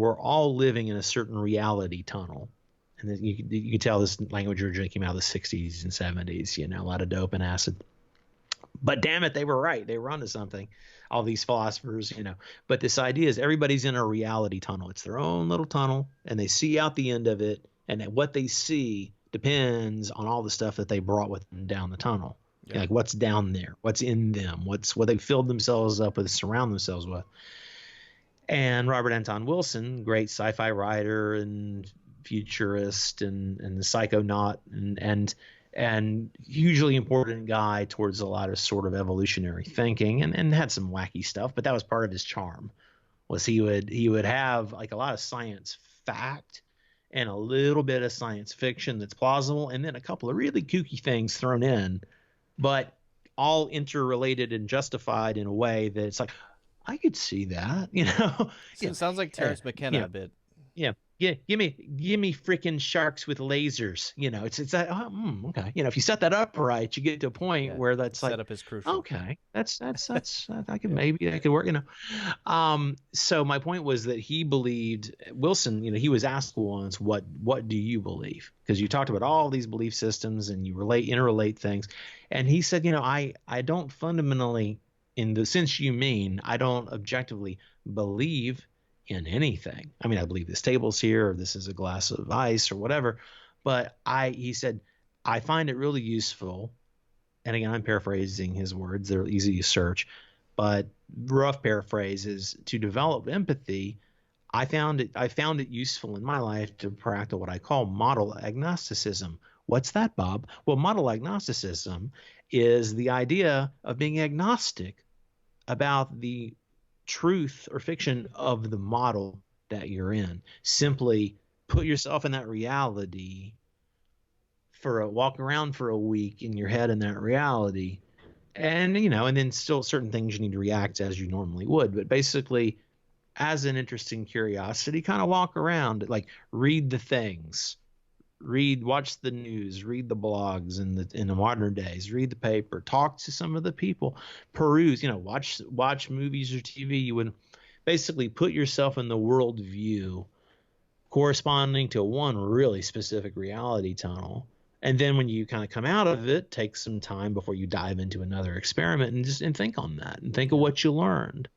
we're all living in a certain reality tunnel. And then you can tell this language originally came out of the 60s and 70s, a lot of dope and acid. But damn it, they were right. They were onto something. All these philosophers. But this idea is everybody's in a reality tunnel. It's their own little tunnel, and they see out the end of it, and what they see depends on all the stuff that they brought with them down the tunnel. Yeah. Like what's down there, what's in them, what they filled themselves up with, surround themselves with. And Robert Anton Wilson, great sci-fi writer and futurist and the psychonaut and hugely important guy towards a lot of sort of evolutionary thinking, and had some wacky stuff, but that was part of his charm. Was he would have like a lot of science fact and a little bit of science fiction that's plausible, and then a couple of really kooky things thrown in, but all interrelated and justified in a way that it's like, I could see that, So it sounds like Terence McKenna a bit. Yeah. Yeah, give me freaking sharks with lasers. It's that. Okay. If you set that up right, you get to a point where that's like, setup is crucial. Okay, that's I could maybe that could work. So my point was that he believed Wilson. He was asked once, what do you believe? Because you talked about all these belief systems and you interrelate things, and he said, I don't fundamentally, in the sense you mean, I don't objectively believe in anything. I mean, I believe this table's here, or this is a glass of ice, or whatever. But he said, I find it really useful. And again, I'm paraphrasing his words. They're easy to search, but rough paraphrase is, to develop empathy, I found it useful in my life to practice what I call model agnosticism. What's that, Bob? Well, model agnosticism is the idea of being agnostic about the truth or fiction of the model that you're in. Simply put yourself in that reality, walk around for a week in your head in that reality, and and then still certain things you need to react as you normally would, but basically as an interesting curiosity, kind of walk around, like read the things, watch the news, read the blogs in the modern days, read the paper, talk to some of the people, peruse, watch movies or TV. You would basically put yourself in the world view corresponding to one really specific reality tunnel. And then when you kind of come out of it, take some time before you dive into another experiment and think on that and think of what you learned.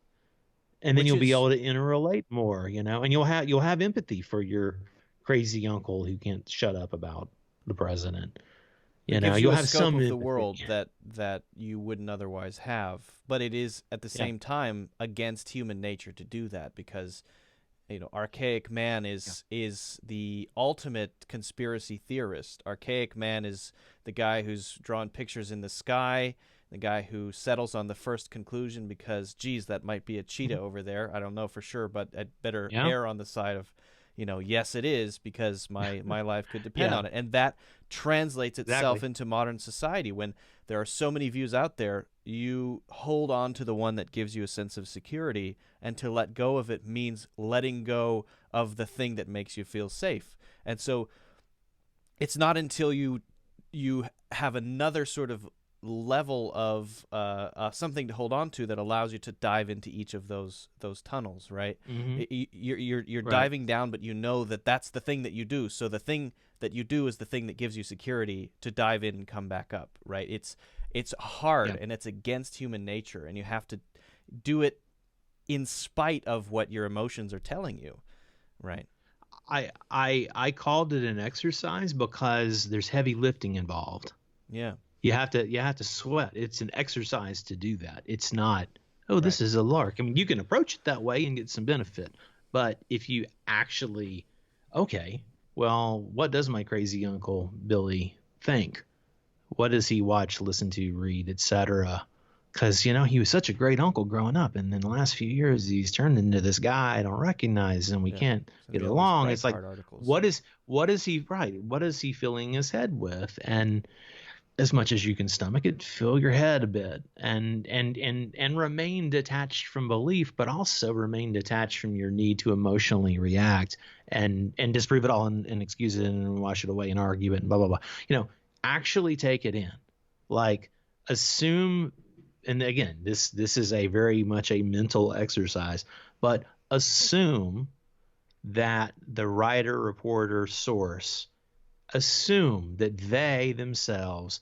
And then you'll be able to interrelate more, and you'll have empathy for your crazy uncle who can't shut up about the president. You'll have some of the world that you wouldn't otherwise have, but it is at the same time against human nature to do that, because archaic man is the ultimate conspiracy theorist. Archaic man is the guy who's drawn pictures in the sky, the guy who settles on the first conclusion because, geez, that might be a cheetah over there. I don't know for sure, but I'd better err on the side of, yes, it is, because my life could depend on it. And that translates itself into modern society. When there are so many views out there, you hold on to the one that gives you a sense of security, and to let go of it means letting go of the thing that makes you feel safe. And so it's not until you have another sort of level of something to hold on to that allows you to dive into each of those tunnels, right? Mm-hmm. You're right. Diving down, but that's the thing that you do. So the thing that you do is the thing that gives you security to dive in and come back up, right? It's hard, and it's against human nature, and you have to do it in spite of what your emotions are telling you, right? I called it an exercise because there's heavy lifting involved. Yeah. You have to sweat. It's an exercise to do that. It's not, this is a lark. I mean, you can approach it that way and get some benefit. But if you actually, what does my crazy uncle Billy think? What does he watch, listen to, read, etc.? Because, he was such a great uncle growing up. And in the last few years, he's turned into this guy I don't recognize, and we can't get along. It's like, what is he filling his head with? And as much as you can stomach it, fill your head a bit and remain detached from belief, but also remain detached from your need to emotionally react and disprove it all and excuse it and wash it away and argue it and blah, blah, blah. Actually take it in. Like, assume, and again, this is a very much a mental exercise, but assume that the writer, reporter, source assume that they themselves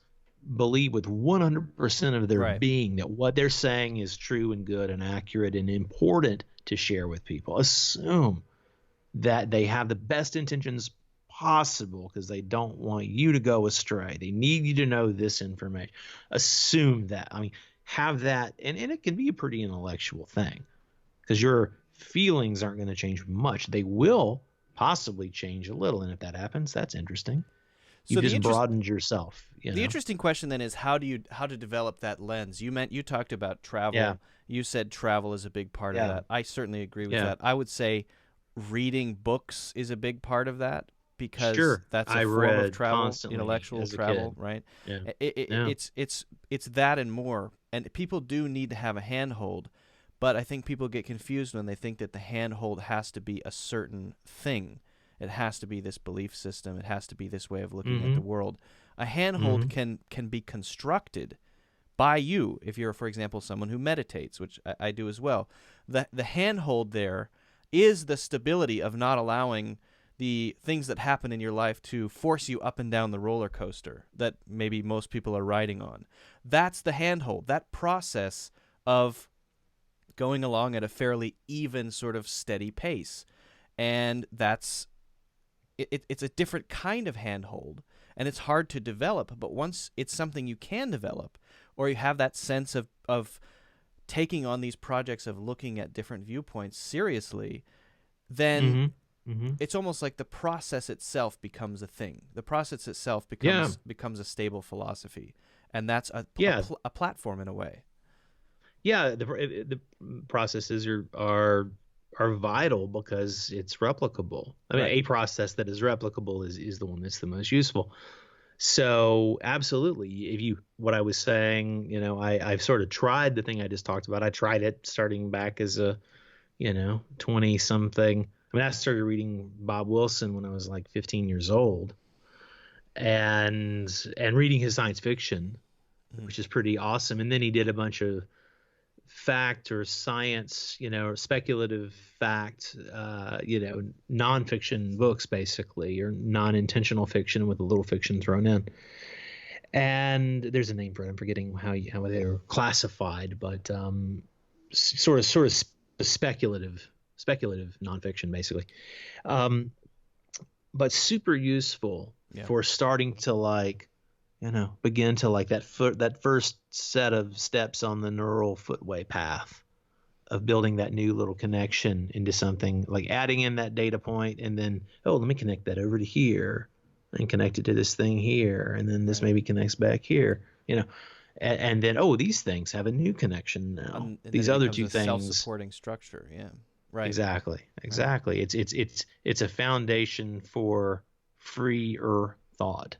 believe with 100% of their being that what they're saying is true and good and accurate and important to share with people. Assume that they have the best intentions possible because they don't want you to go astray. They need you to know this information. Assume that. I mean, have that, and it can be a pretty intellectual thing because your feelings aren't going to change much. They will possibly change a little, and if that happens, that's interesting. You just broadened yourself. The interesting question then is how to develop that lens. You talked about travel. Yeah. You said travel is a big part of that. I certainly agree with that. I would say reading books is a big part of that because that's a form of travel, intellectual travel, right? Yeah. It's that and more. And people do need to have a handhold, but I think people get confused when they think that the handhold has to be a certain thing. It has to be this belief system. It has to be this way of looking at the world. A handhold can be constructed by you if you're, for example, someone who meditates, which I do as well. The handhold there is the stability of not allowing the things that happen in your life to force you up and down the roller coaster that maybe most people are riding on. That's the handhold, that process of going along at a fairly even sort of steady pace. And it's a different kind of handhold, and it's hard to develop. But once it's something you can develop, or you have that sense of taking on these projects of looking at different viewpoints seriously, then it's almost like the process itself becomes a thing. The process itself becomes a stable philosophy, and that's a platform in a way. Yeah, the processes are vital because it's replicable. I mean, a process that is replicable is the one that's the most useful. So absolutely, what I was saying, I've sort of tried the thing I just talked about. I tried it starting back as a, 20 something. I mean, I started reading Bob Wilson when I was like 15 years old, and reading his science fiction, which is pretty awesome. And then he did a bunch of fact or science, or speculative fact, nonfiction books basically, or non-intentional fiction with a little fiction thrown in. And there's a name for it. I'm forgetting how they're classified, but sort of speculative nonfiction basically. But super useful for starting to begin to that first set of steps on the neural footway path of building that new little connection into something, like adding in that data point and then, let me connect that over to here and connect it to this thing here. And then this maybe connects back here, and then, these things have a new connection now. These other two things. Self-supporting structure. Yeah. Right. Exactly. Right. It's a foundation for freer thought.